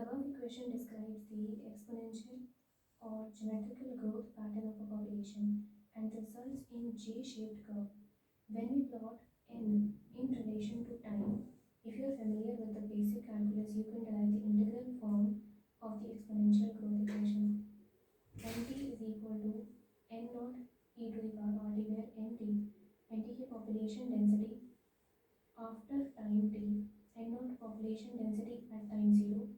The above equation describes the exponential or geometrical growth pattern of a population and results in J-shaped curve. When we plot n in relation to time, if you are familiar with the basic calculus, you can derive the integral form of the exponential growth equation. Nt is equal to n naught e to the power rt, where nt की population density after time t, n naught population density at time 0,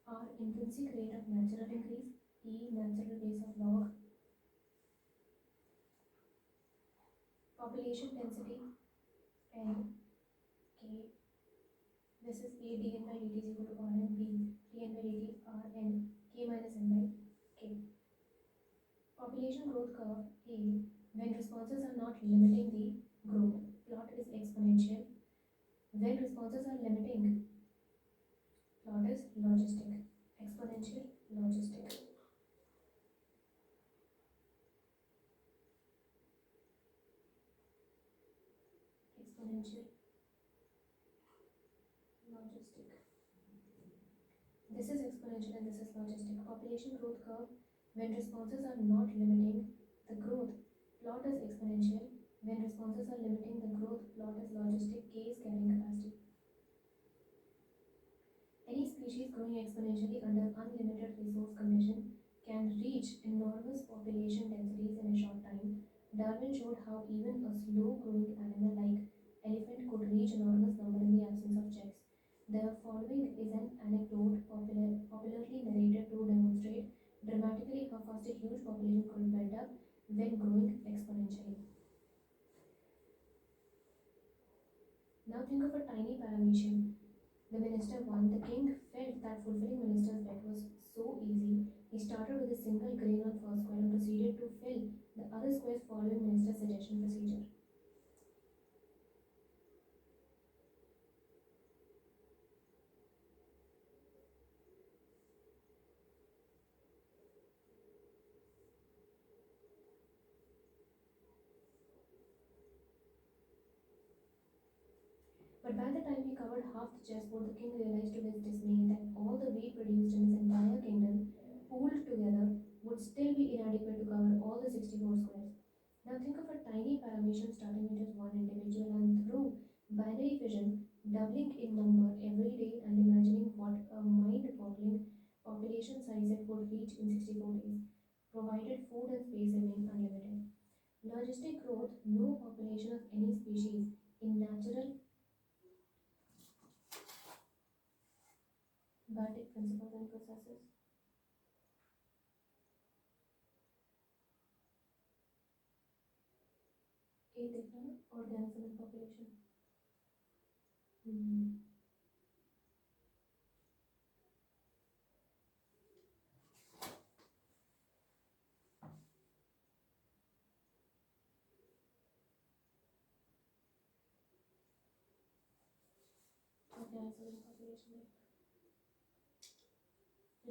r intrinsic rate of natural increase, e natural base of log population density, n k. This is a dn by dt is equal to r n, b dn by dt r n k minus n by k. Population growth curve a, when responses are not limiting the growth, plot is exponential. When responses are limiting, plot is logistic. Exponential, logistic. Exponential, logistic. This is exponential and this is logistic. Population growth curve, when responses are not limiting the growth, plot is exponential. When responses are limiting the growth, plot is logistic. K is carrying capacity. Any species growing exponentially under unlimited resource condition can reach enormous population densities in a short time. Darwin showed how even a slow-growing animal like elephant could reach enormous number in the absence of checks. The following is an anecdote popularly narrated to demonstrate dramatically how fast a huge population could build up when growing exponentially. Now think of a tiny paramecium. The minister won. The king felt that fulfilling minister's bet was so easy. He started with a single grain on first square and proceeded to fill the other squares following minister's suggestion procedure. But by the time he covered half the chessboard, the king realized to his dismay that all the wheat produced in his entire kingdom, pooled together, would still be inadequate to cover all the 64 squares. Now think of a tiny paramecium starting with just one individual, and through binary fission, doubling in number every day and imagining what a mind-boggling population size it would reach in 64 days, provided food and space remain unlimited. Logistic growth, no population of any species in natural biotic principles and processes. A देखना organism and population. Organism and population.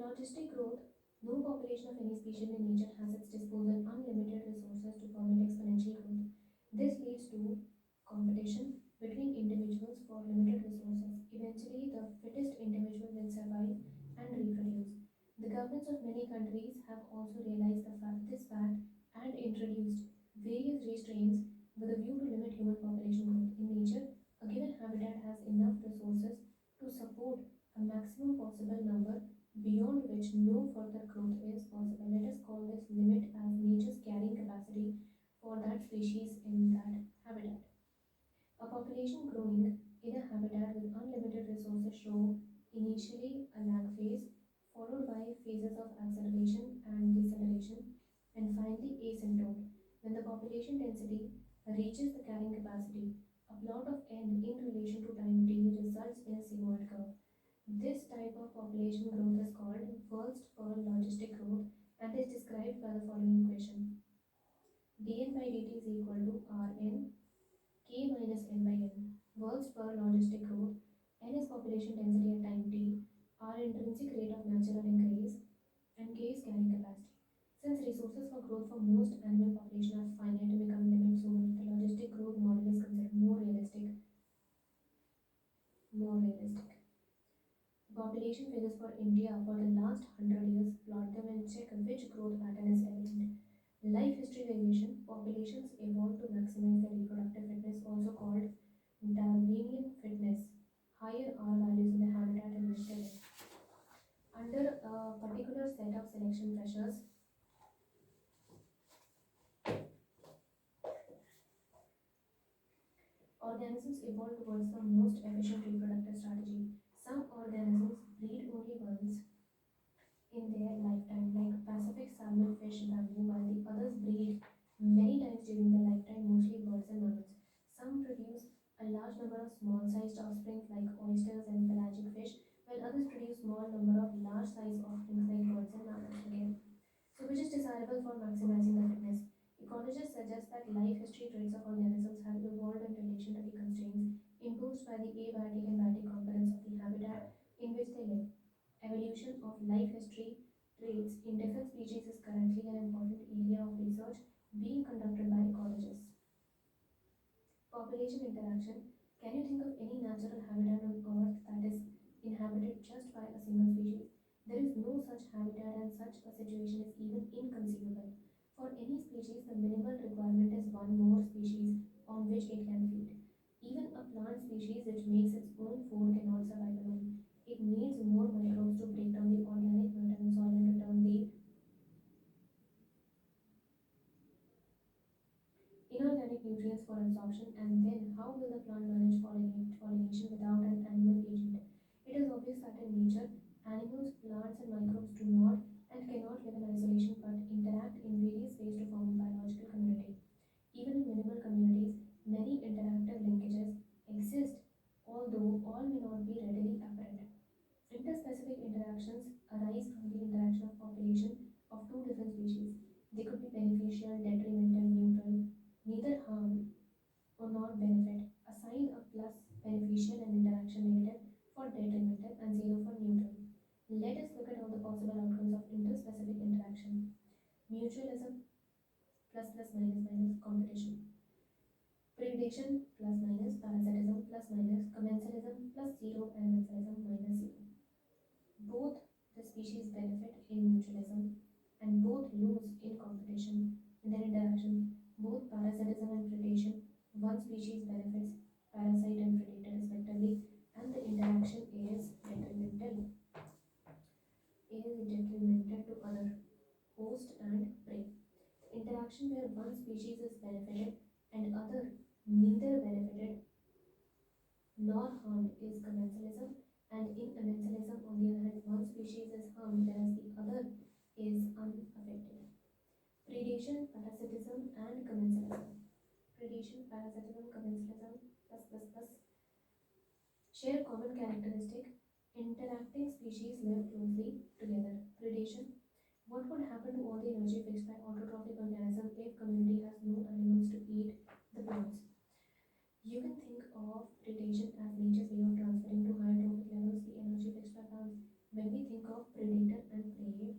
Logistic growth, no population of any species in nature has at its disposal unlimited resources to permit exponential growth. This leads to competition between individuals for limited resources. Eventually, the fittest individual will survive and reproduce. The governments of many countries have also realized this fact and introduced various restraints with a view to limit human population growth. In nature, a given habitat has enough resources to support a maximum possible number beyond which no further growth is possible. Let us call this limit as nature's carrying capacity for that species in that habitat. A population growing in a habitat with unlimited resources show initially a lag phase, followed by phases of acceleration and deceleration, and finally asymptote. When the population density reaches the carrying capacity, a plot of n in relation to time t results in a sigmoid curve. This type of population growth is called First-Pearl logistic growth and is described by the following equation. dn by dt is equal to Rn k minus n by n. First-Pearl logistic growth, n is population density at time t, r intrinsic rate of natural increase, and k is carrying capacity. Since resources for growth for most animal population are finite and become limit soon, the logistic growth model is considered more realistic. Population figures for India for the last 100 years, plot them and check which growth pattern is evident. Life history variation, populations evolved to maximize their reproductive fitness, also called Darwinian fitness, higher R values in the habitat in which they live. Under a particular set of selection pressures, organisms evolve towards the most efficient reproductive strategy. Some organisms breed only once in their lifetime, like Pacific salmon fish family, while the others breed many times during their lifetime, mostly birds and mammals. Some produce a large number of small-sized offspring like oysters and pelagic fish, while others produce small number of large-sized offspring like birds and mammals again. So, which is desirable for maximizing the fitness? Ecologists suggest that life history traits of organisms have evolved in relation to the constraints imposed by the abiotic and biotic components of the habitat in which they live. Evolution of life history traits in different species is currently an important area of research being conducted by ecologists. Population interaction. Can you think of any natural habitat on Earth that is inhabited just by a single species? There is no such habitat, and such a situation is even inconceivable. For any species, the minimal requirement is one more species on which it can feed. Even a plant species which makes its own food cannot survive alone. It needs more microbes to break down the organic matter in soil and return the inorganic nutrients for absorption. And then, how will the plant manage pollination without an animal agent? It is obvious that in nature, animals, plants, and microbes do not and cannot live in isolation but interact in various ways to form a biological community. Even in minimal communities, many interactive linkages exist, although all may not be readily apparent. Interspecific interactions arise from the interaction of population of two different species. They could be beneficial, detrimental, neutral, neither harm or not benefit. Assign a plus beneficial and interaction negative for detrimental and zero for neutral. Let us look at all the possible outcomes of interspecific interaction. Mutualism plus plus minus minus competition. Predation plus minus parasitism plus minus commensalism plus zero and mensalism minus zero. Both the species benefit in mutualism and both lose in competition in their interaction. Both parasitism and predation, one species benefits parasite and predator respectively, and the interaction is detrimental to other host and prey. Interaction where one species is benefited and other neither benefited nor harmed is commensalism, and in commensalism, on the other hand, one species is harmed whereas the other is unaffected. Predation, parasitism, and commensalism. Predation, parasitism, commensalism, plus share common characteristic. Interacting species live closely together. Predation. What would happen to all the energy fixed by autotrophic organism if community has no animals to eat the plants? You can think of predation as nature's way of transferring to higher trophic levels the energy fixed by plants. When we think of predator and prey,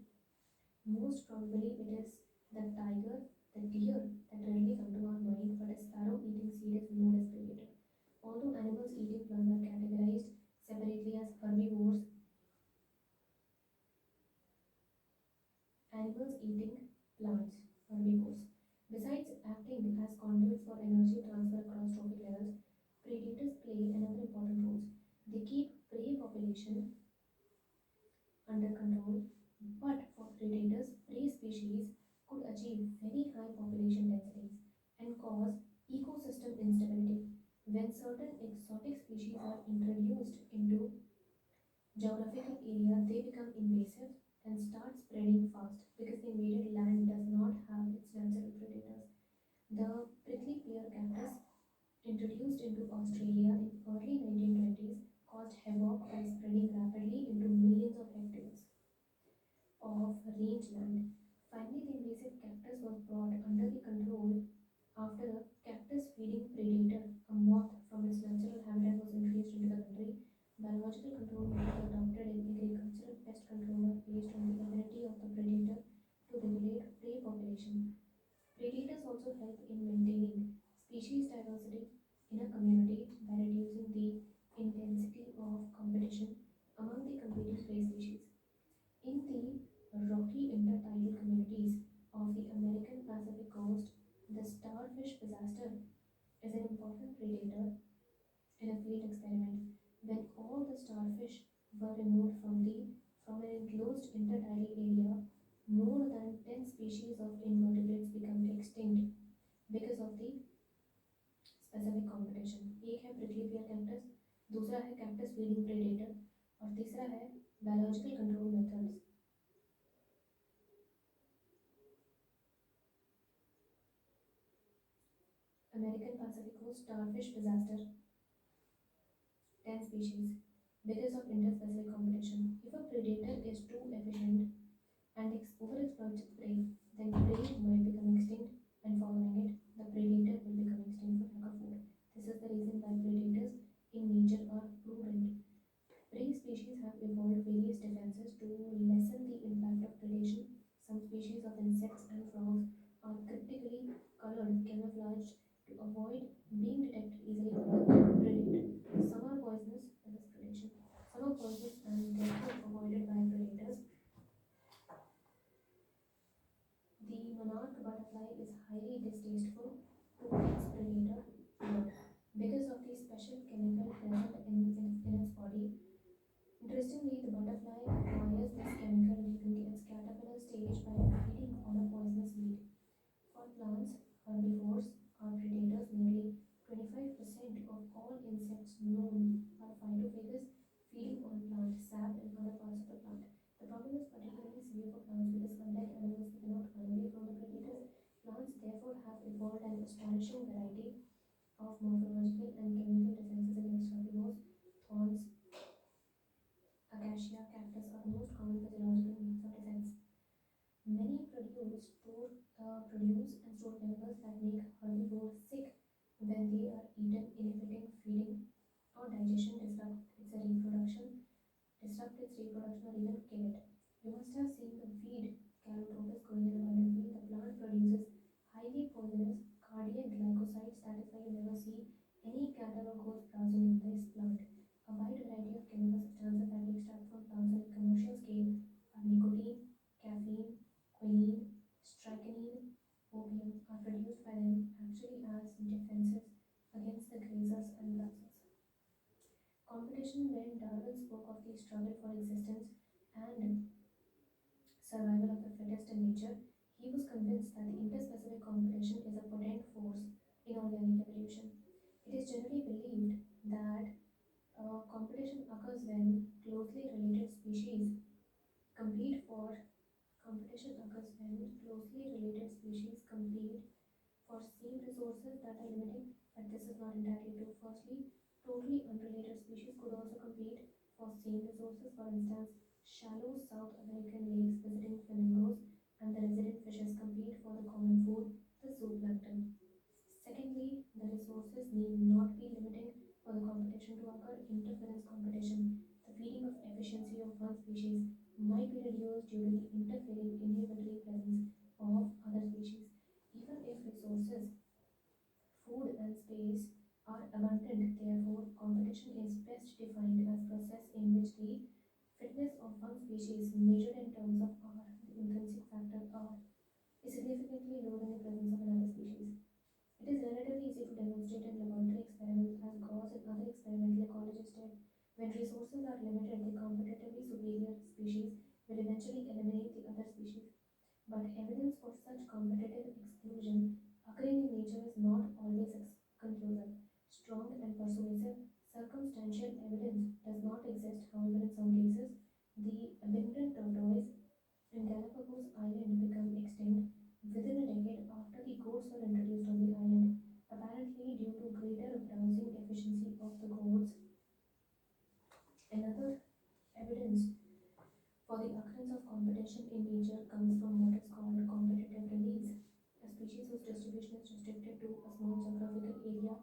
most probably it is the tiger, the deer that rarely come to our mind, but a sparrow eating seed is known as predator. Although animals eating plants are categorized separately as herbivores, animals eating plants, herbivores. Besides acting as conduits for energy transfer across trophic levels, predators play another important role. They keep prey population under control, but for predators, prey species could achieve very high population densities and cause ecosystem instability. When certain exotic species are introduced into geographical area, they become invasive and start spreading fast because the invaded land does not have its natural predators. The prickly pear cactus, introduced into Australia in early 1920s, caused havoc by spreading rapidly into millions of hectares of rangeland. Finally, the invasive cactus was brought under the control after a cactus feeding predator, a moth from its natural habitat, was introduced into the country. Biological control methods adopted in agricultural pest control are based on the ability of the predator to regulate prey population. Predators also help in maintaining species diversity in a community by reducing the intensity of competition among the competing prey species. rocky intertidal communities of the American Pacific coast, the starfish disaster is an important predator in a field experiment. When all the starfish were removed from an enclosed intertidal area, more than 10 species of invertebrates become extinct because of the specific competition. एक है prickly pear cactus, दूसरा है cactus feeding predator और तीसरा है biological control methods. American Pacific Coast starfish disaster, 10 species because of interspecific competition. If a predator is too efficient and overexploits its prey, then prey might become extinct, and following it, the predator will become extinct for lack of food. This is the reason why predators in nature are prudent. Prey species have evolved various defenses to lessen the impact of predation. Some species of insects and frogs are cryptically colored, camouflaged to avoid being detected easily by the predator. Some are poisonous, that is predation. Some are poisonous and therefore avoided by predators. The monarch butterfly is highly distasteful to its predator bird because of the special chemical present in its body. Interestingly, the butterfly acquires this chemical during its caterpillar stage by feeding on a poisonous weed. For plants, herbivores are predators. Nearly 25% of all insects known are phytophagous, feeding on plant sap and other parts of the plant. The problem is particularly severe for plants because, unlike animals, they cannot run away from the predators. Plants therefore have evolved an astonishing variety of morphological and chemical defenses against herbivores. Thorns, acacia, cactus are the most common physiological means of defense. Many produce and store chemicals that make herbivores sick when they are eaten, inhibiting feeding or digestion, disrupt its reproduction or even kill it. You must have seen the weed Calotropis growing abundantly. The plant produces highly poisonous cardiac glycosides. That is why you never see any cattle or goats browsing in this plant. A wide variety of chemical substances that we extract from plants on a commercial scale are nicotine, caffeine, quinine, strychnine, opium are produced by them actually as defenses against the grazers and browsers. Competition, when Darwin spoke of the struggle for existence and survival of the fittest in nature, he was convinced that the interspecific competition is a potent force in organic evolution. It is generally believed that competition occurs when closely related species compete for competition occurs when closely related species compete for same resources that are limiting, but this is not entirely true. Firstly, totally unrelated species could also compete for same resources. For instance, shallow South American lakes visiting flamingos and the resident fishes compete for the common food, the zooplankton. Secondly, the resources need not be limiting for the competition to occur. Interference competition, the feeding of efficiency of one species, might be reduced due to the interfering inhibitory presence of other species. Even if resources, food and space are abundant, therefore, competition is best defined as process in which the fitness of one species, measured in terms of R, the intrinsic factor R, is significantly lower than the presence of another species. It is relatively easy to demonstrate in laboratory experiments, as Gauss and other experimental ecologists did. When resources are limited, the competitively superior species will eventually eliminate the other species. But evidence for such competitive exclusion occurring in nature is not always conclusive. Strong and persuasive circumstantial evidence does not exist, however, in some cases. The abundant tortoise in Galapagos Island become extinct within a decade after the goats were introduced on the island, apparently due to greater browsing efficiency of the goats. Another evidence for the occurrence of competition in nature comes from what is called competitive release. A species whose distribution is restricted to a small geographical area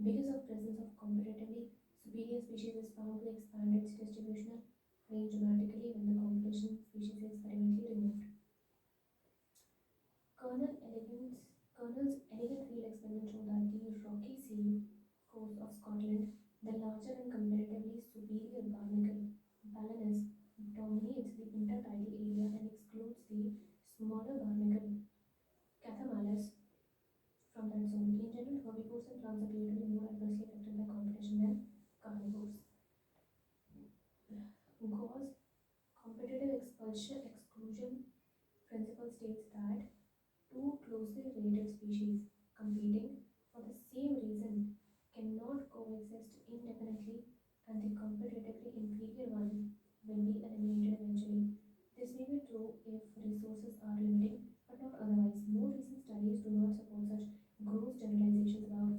because of presence of competitively superior species is found to expand its distributional range dramatically when the competition species is permanently removed. Colonel Elegant's, Colonel's elegant field experiment showed that the rocky sea coast of Scotland, the larger and comparatively superior barnacle, Balanus, dominates the intertidal area and excludes principle states that two closely related species competing for the same reason cannot coexist indefinitely, and the competitively inferior one will be eliminated eventually. This may be true if resources are limiting, but not otherwise. More recent studies do not support such gross generalizations about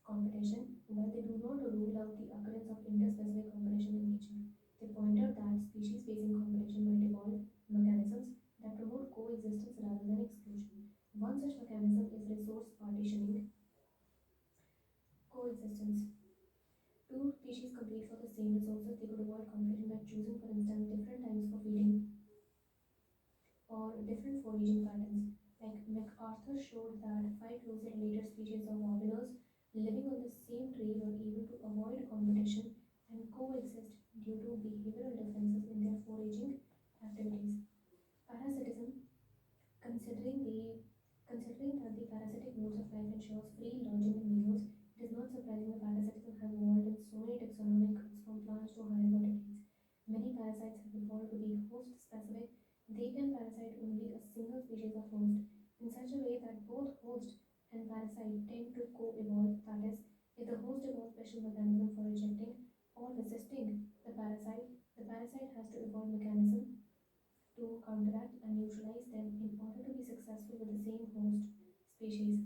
competition, while they do not rule out the occurrence of interspecific competition in nature. They point out that species facing competition might evolve mechanisms that promote coexistence rather than exclusion. One such mechanism is resource partitioning coexistence. Two species compete for the same resources. They could avoid competition by choosing, for instance, different times for feeding or different foraging patterns. Like MacArthur showed that five closely related species of warblers living on the same tree were able to avoid competition and coexist due to behavioral differences in their foraging activities. Parasitism, considering the considering that the parasitic modes of life ensures free lodging in males, it is not surprising that parasitism has evolved in so many taxonomic groups from plants to higher vertebrates. Many parasites have evolved to be host specific. They can parasite only a single species of host in such a way that both host and parasite tend to co-evolve. That is, if the host evolves special mechanism for rejecting or resisting the parasite has to evolve mechanism to counteract and neutralize them in order to be successful with the same host species.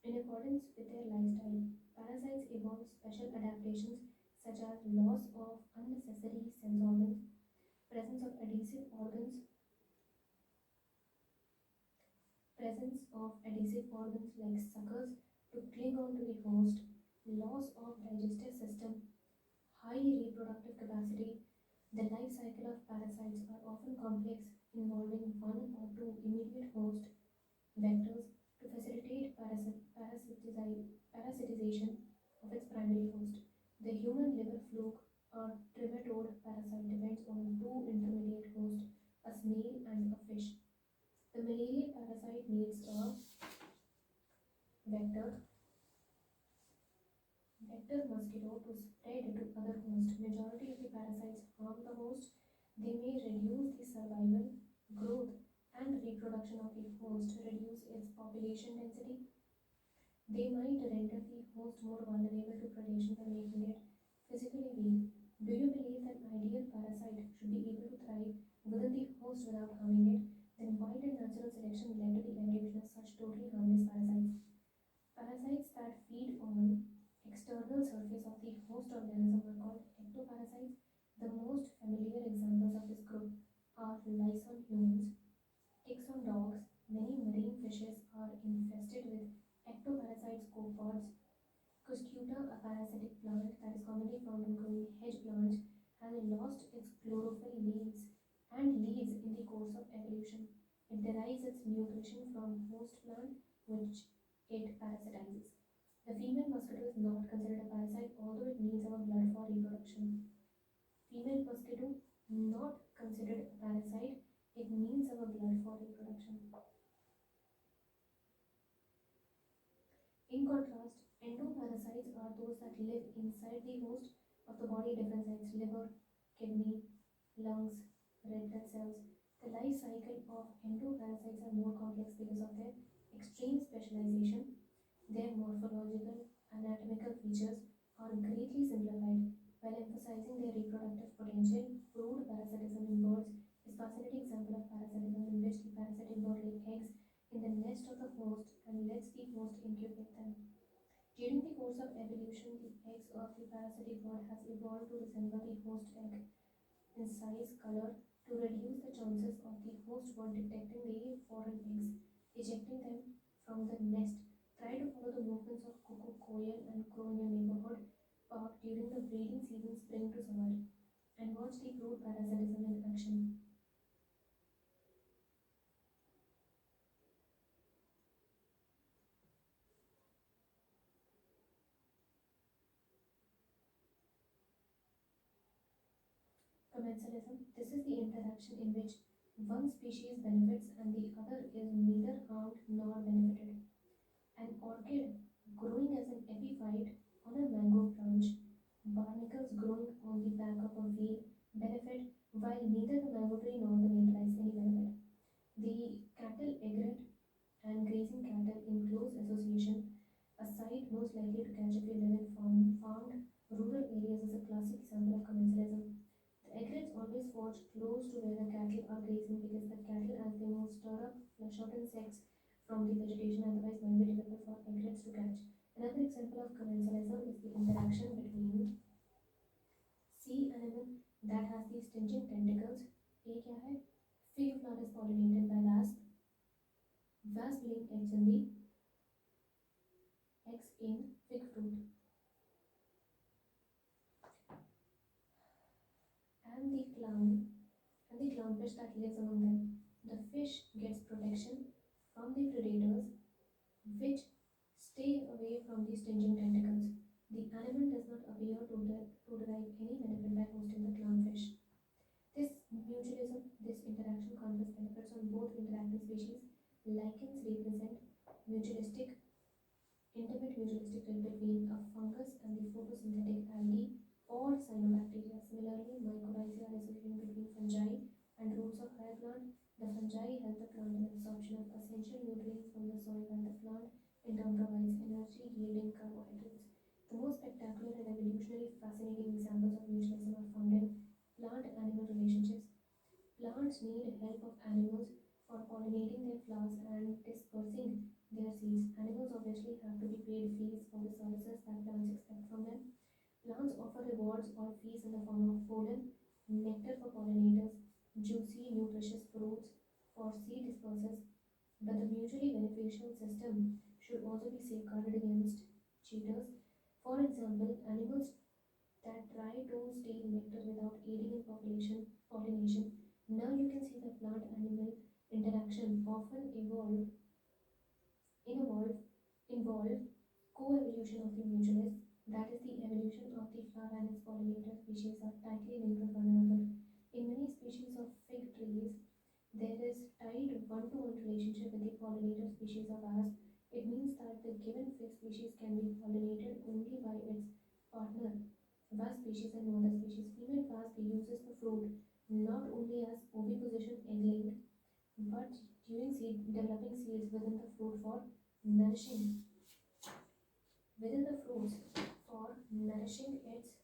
In accordance with their lifestyle, parasites evolve special adaptations such as loss of unnecessary sense organs, presence of adhesive organs, like suckers to cling on to the host, loss of digestive system, high reproductive capacity. The life cycle of parasites are often complex, involving one or two immediate host vectors to facilitate parasitization of its primary host. The human liver fluke or trematode parasite depends on two intermediate hosts, a snail and a fish. The malarial parasite needs a vector vector mosquito to spread to other hosts. Majority of the parasites harm the host. They may reduce the survival, growth, and reproduction of the host, reduce its population density. They might render the host more vulnerable to predation by making it physically weak. Do you believe that ideal parasite should be able to thrive within the host without harming it? Then why did natural selection lead to the evolution of such totally harmless parasites? Parasites that feed on external surface of the host organism are called ectoparasites. The most familiar examples of this group are lice on humans, ticks on dogs. Many marine fishes are infested with ectoparasites copepods. Cuscuta, a parasitic plant that is commonly found in growing hedge plants, has lost its chlorophyll leaves in the course of evolution. It derives its nutrition from host plant which it parasitizes. The female mosquito is not considered a parasite, although it needs our blood for reproduction. Female mosquito, not considered a parasite, it needs our blood for reproduction. In contrast, endoparasites are those that live inside the host of the body, different sites, liver, kidney, lungs, red blood cells. The life cycle of endoparasites are more complex because of their extreme specialization. Their morphological, anatomical features are greatly simplified while emphasizing their reproductive potential. Brood parasitism in birds is a fascinating example of parasitism in which the parasitic bird lays eggs in the nest of the host and lets the host incubate them. During the course of evolution, the eggs of the parasitic bird has evolved to resemble the host egg in size, color, to reduce the chances of the host bird detecting the foreign eggs, ejecting them from the nest. Try to follow the movements of cuckoo, koel, and crow in your neighborhood park during the breeding season, spring to summer, and watch the brood parasitism in action. Commensalism. This is the interaction in which one species benefits and the other is neither harmed nor benefited. An orchid growing as an epiphyte on a mango branch, barnacles growing on the back of a wheel benefit, while neither the mango tree nor the wheel derives any benefit. The grazing cattle in close association, a site most likely to catch if you live in farmed rural areas, is a classic example of commensalism. The egrets always watch close to where the cattle are grazing because the cattle, as they move, stir up flush out insects from the vegetation otherwise might be difficult for egrets to catch. Another example of commensalism is the interaction between sea animal that has these stinging tentacles. ये क्या है? Fig flower is pollinated by wasp. Wasp laying eggs in fig fruit, and the clownfish that lives among them. The fish gets protection from the predators which stay away from the stinging tentacles. The animal does not appear to derive any benefit by hosting the clownfish. This mutualism, this interaction confers benefits on both interacting species. Lichens represent mutualistic, intimate mutualistic link between a fungus and the photosynthetic algae or cyanobacteria. Similarly, mycorrhizae are associated between fungi and roots of higher plant. The fungi help the plant in absorption of essential nutrients from the soil, while the plant in turn provides energy yielding carbohydrates. The most spectacular and evolutionary fascinating examples of mutualism are found in plant animal relationships. Plants need help of animals for pollinating their flowers and dispersing their seeds. Animals obviously have to be paid fees for the services that plants expect from them. Plants offer rewards or fees in the form of pollen, nectar for pollinators, juicy, nutritious fruits for seed dispersers, but the mutually beneficial system should also be safeguarded against cheaters. For example, animals that try to steal nectar without aiding in pollination. Now you can see the plant animal interaction often involve, involve co-evolution of the mutualists, that is the evolution of the flower and its pollinator species are tightly linked with one another. In many species of fig trees, there is tied one-to-one relationship with the pollinator species of wasp. It means that the given fig species can be pollinated only by its partner wasp species and no other species. Female wasp uses the fruit not only as oviposition egg laying but during developing seeds within the fruit for nourishing within the fruits for nourishing its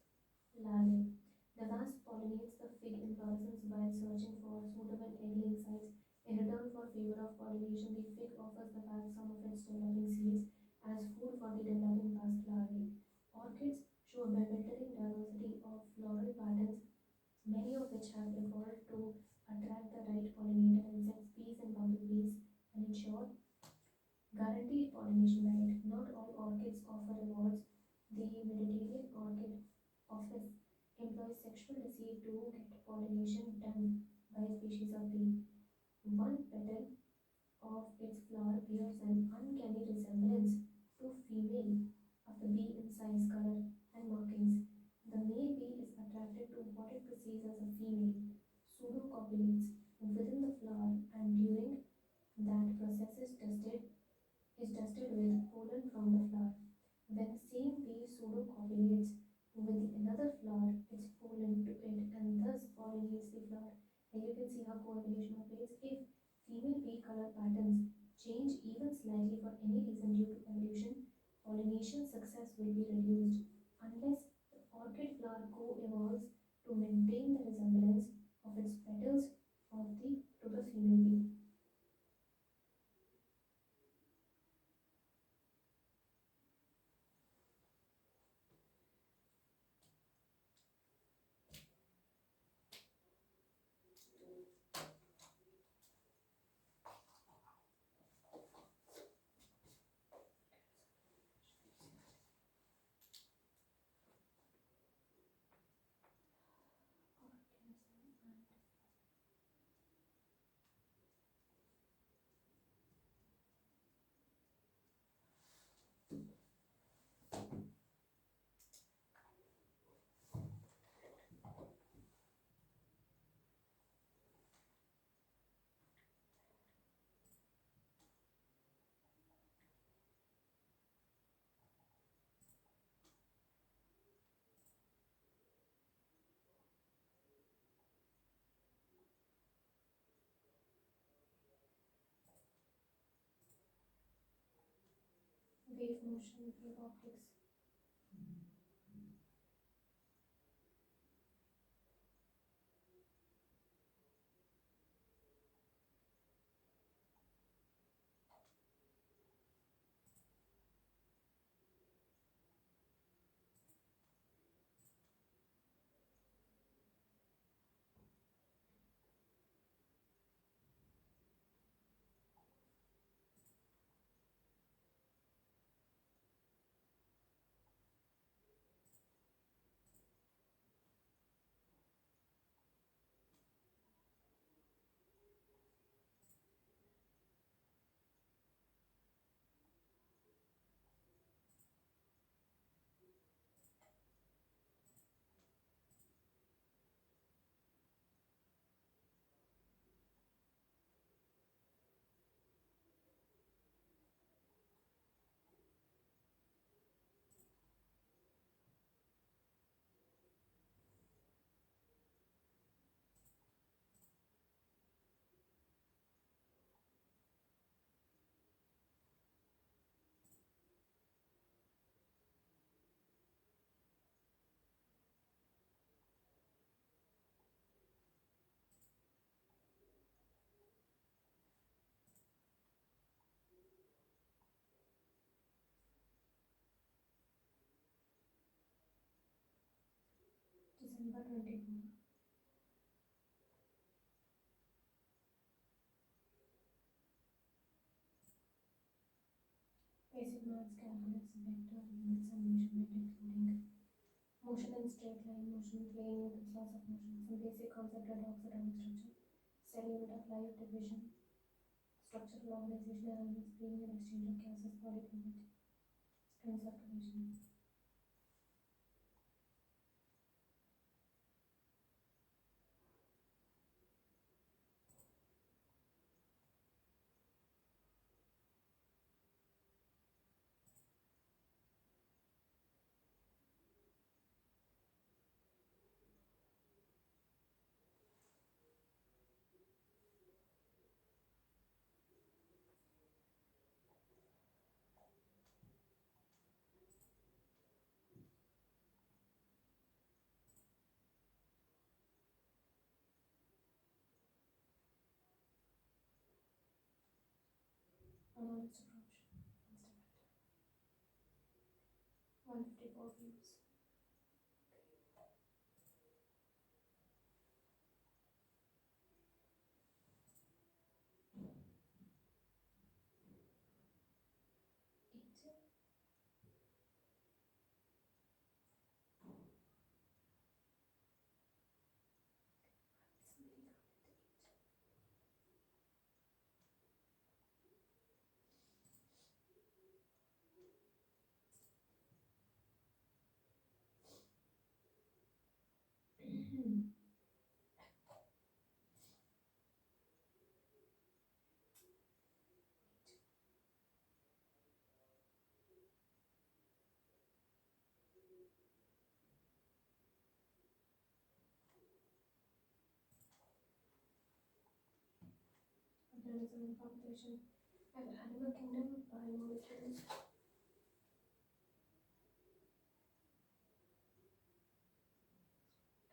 larvae. The wasp pollinates the fig inflorescence while searching for suitable egg-laying sites. In return for favor of pollination, the fig offers the wasp some of its developing seeds as food for the developing wasp larvae. Orchids show a bewildering diversity of floral patterns, many of which have evolved to attract the right pollinator insects, bees and bumblebees, and ensure guaranteed pollination diet. Not all orchids offer rewards. The Mediterranean Orchid Office employs sexual deceit to get pollination done by a species of bee. One petal of its flower bears an uncanny resemblance to female of the bee in size, color, and markings. The male bee is attracted to what it perceives as a female, pseudocopulates within the flower, and during that process is dusted with pollen from the flower. When the same bee pseudocopulates with the another flower, its pollen to it and thus pollinates the flower. And you can see how co-evolution operates. If female bee color patterns change even slightly for any reason due to evolution, pollination success will be reduced unless the orchid flower co-evolves to maintain the resemblance of its petals to the female bee. wave motion, wave optics. December 24. Basic maths, calculus, vector, units and measurement including motion in straight line, motion in plane, Newton's laws of motion, some basic concept of atomic structure, steady unit of light, division, structural organization, elements, screening and exchange of gases, body fluid, spring circulation. Honest approach. One step at a time. 154 views. Eight. Somebody counted 8. Organism and population. Animal kingdom by molecules.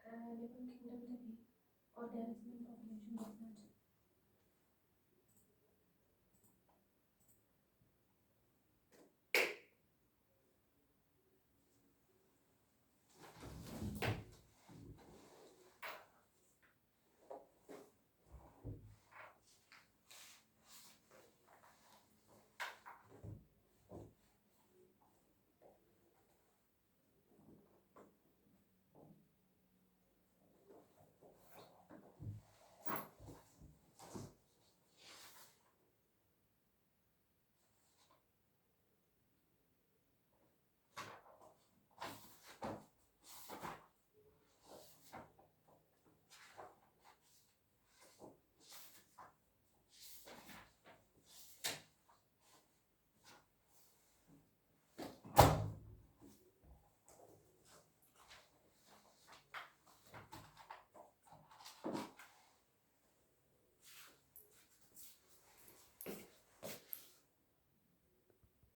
Animal kingdom the way organism and population is natural.